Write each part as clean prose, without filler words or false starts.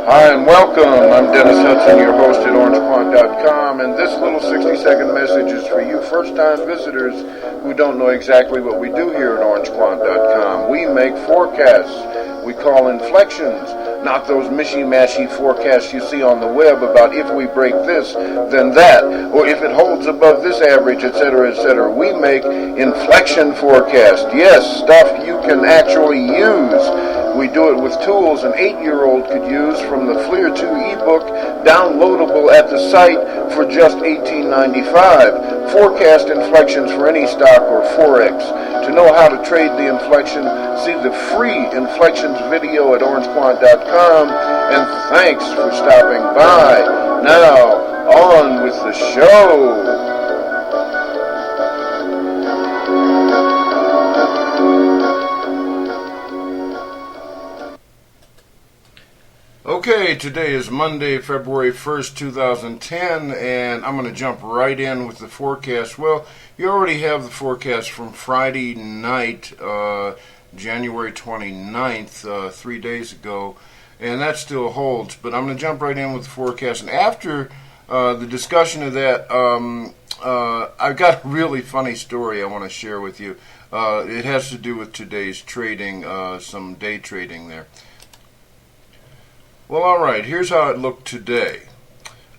Hi and welcome. I'm Dennis Hudson, your host at OrangeQuant.com, and this little 60-second message is for you first-time visitors who don't know exactly what we do here at OrangeQuant.com. We make forecasts we call inflections, not those mishy-mashy forecasts you see on the web about if we break this, then that, or if it holds above this average, etc., etc. We make inflection forecasts. Yes, stuff you can actually use. We do it with tools an 8-year-old could use from the Fleer 2 ebook, downloadable at the site for just $18.95. Forecast inflections for any stock or Forex. To know how to trade the inflection, see the free inflections video at OrangeQuant.com, and thanks for stopping by. Now, on with the show. Okay, today is Monday, February 1st, 2010, and I'm going to jump right in with the forecast. Well, you already have the forecast from Friday night, January 29th, 3 days ago, and that still holds. But I'm going to jump right in with the forecast, and after the discussion of that, I've got a really funny story I want to share with you. It has to do with today's trading, some day trading there. Well, alright, here's how it looked today.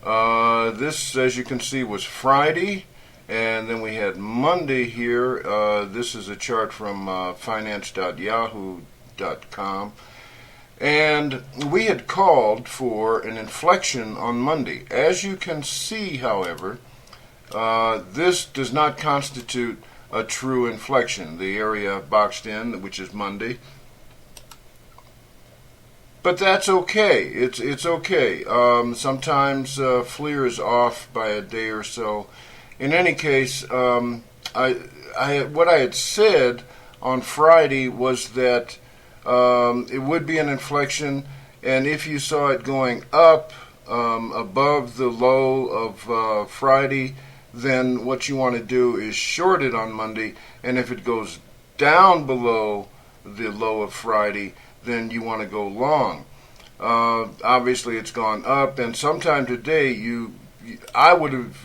This, as you can see, was Friday, and then we had Monday here. This is a chart from finance.yahoo.com, and we had called for an inflection on Monday. As you can see, however, this does not constitute a true inflection, the area boxed in, which is Monday. But that's okay. It's okay. Sometimes Fleer is off by a day or so. In any case, what I had said on Friday was that it would be an inflection, and if you saw it going up above the low of Friday, then what you want to do is short it on Monday, and if it goes down below the low of Friday, then you want to go long. Obviously it's gone up, and sometime today I would have,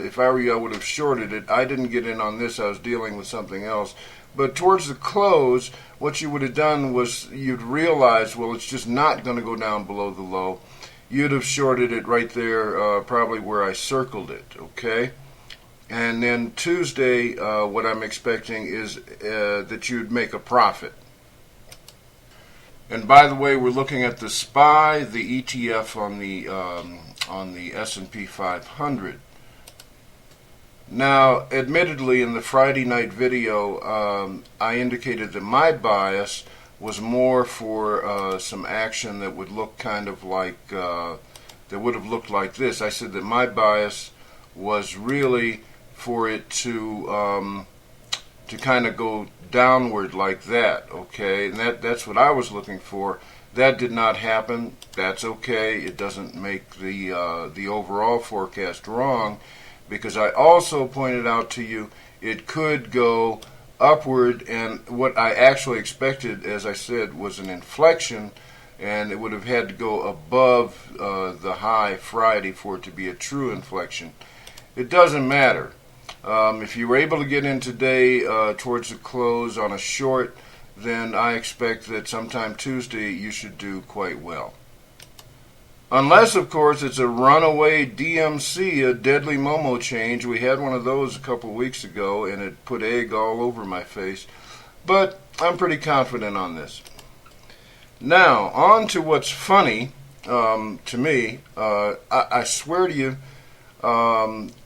if I were you, I would have shorted it. I didn't get in on this, I was dealing with something else. But towards the close, what you would have done was you'd realize, well, it's just not going to go down below the low. You'd have shorted it right there, probably where I circled it, okay? And then Tuesday, what I'm expecting is that you'd make a profit. And by the way, we're looking at the SPY, the ETF on the S&P 500. Now, admittedly, in the Friday night video, I indicated that my bias was more for some action that would look kind of like that would have looked like this. I said that my bias was really for it to kind of go downward like that, okay, and that's what I was looking for. That did not happen. That's okay. It doesn't make the overall forecast wrong, because I also pointed out to you it could go upward, and what I actually expected, as I said, was an inflection, and it would have had to go above the high Friday for it to be a true inflection. It doesn't matter. If you were able to get in today towards the close on a short, then I expect that sometime Tuesday you should do quite well. Unless, of course, it's a runaway DMC, a deadly Momo change. We had one of those a couple weeks ago, and it put egg all over my face. But I'm pretty confident on this. Now, on to what's funny to me. I swear to you,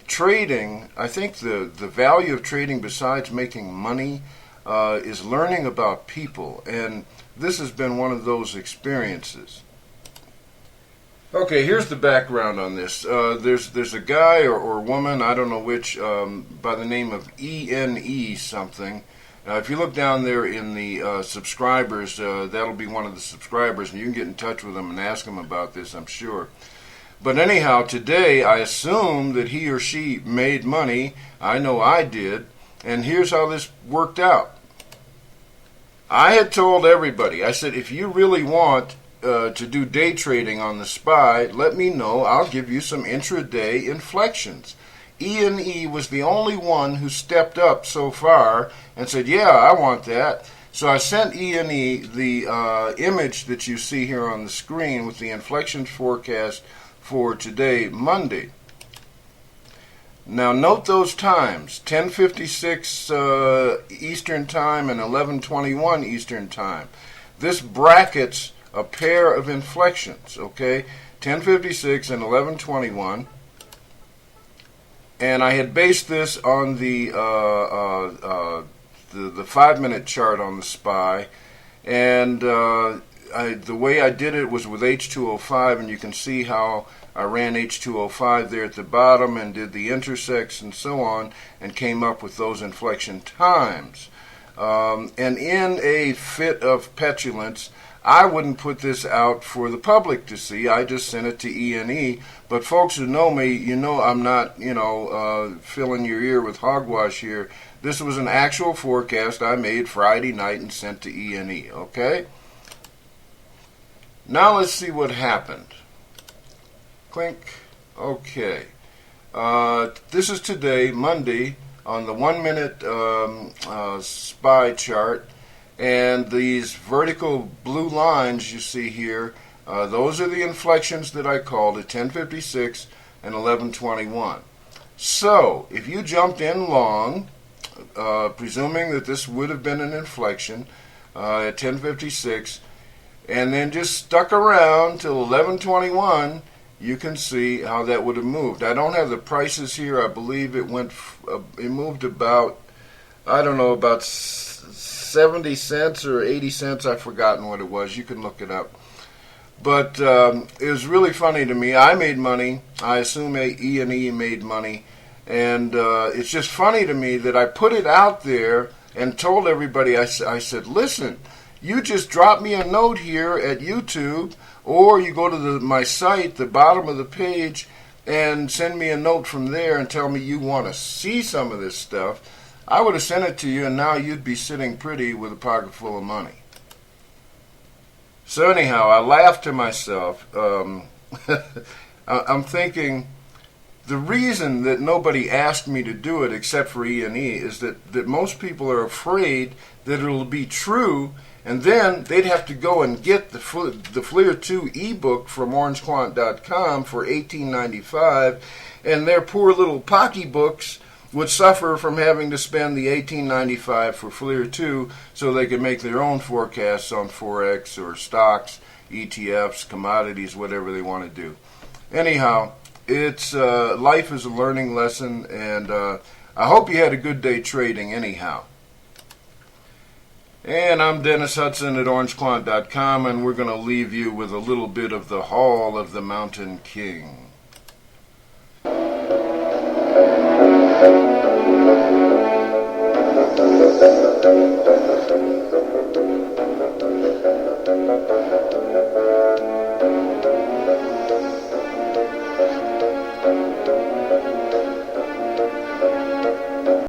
trading, I think the value of trading, besides making money, is learning about people, and this has been one of those experiences. Okay, here's the background on this. There's a guy or woman, I don't know which, by the name of ENE something. If you look down there in the subscribers, that'll be one of the subscribers, and you can get in touch with them and ask them about this, I'm sure. But anyhow, today I assume that he or she made money. I know I did. And here's how this worked out. I had told everybody, I said, if you really want to do day trading on the SPY, let me know. I'll give you some intraday inflections. E&E was the only one who stepped up so far and said, yeah, I want that. So I sent E&E the image that you see here on the screen with the inflections forecast for today, Monday. Now note those times, 10:56 Eastern Time and 11:21 Eastern Time. This brackets a pair of inflections, okay? 10:56 and 11:21. And I had based this on the 5-minute chart on the SPY, and the way I did it was with H205, and you can see how I ran H205 there at the bottom and did the intersects and so on, and came up with those inflection times. And in a fit of petulance, I wouldn't put this out for the public to see. I just sent it to E&E. But folks who know me, you know I'm not, filling your ear with hogwash here. This was an actual forecast I made Friday night and sent to E&E, okay? Now let's see what happened. Clink. Okay. This is today, Monday, on the 1-minute SPY chart. And these vertical blue lines you see here, those are the inflections that I called at 10:56 and 11:21. So, if you jumped in long, presuming that this would have been an inflection at 10:56, and then just stuck around till 11:21, you can see how that would have moved. I don't have the prices here. I believe it moved about, I don't know, about 70 cents or 80 cents. I've forgotten what it was. You can look it up. But it was really funny to me. I made money. I assume E&E made money. And it's just funny to me that I put it out there and told everybody, I said, listen, you just drop me a note here at YouTube, or you go to my site, the bottom of the page, and send me a note from there and tell me you want to see some of this stuff. I would have sent it to you, and now you'd be sitting pretty with a pocket full of money. So anyhow, I laughed to myself. I'm thinking, the reason that nobody asked me to do it except for E&E is that most people are afraid that it'll be true, and then they'd have to go and get the FLIR 2 ebook from orangequant.com for $18.95, and their poor little pocketbooks would suffer from having to spend the $18.95 for FLIR 2 so they could make their own forecasts on Forex or stocks, ETFs, commodities, whatever they want to do. Anyhow, it's life is a learning lesson, and I hope you had a good day trading anyhow. And I'm Dennis Hudson at orangequant.com, and we're going to leave you with a little bit of the Hall of the Mountain King.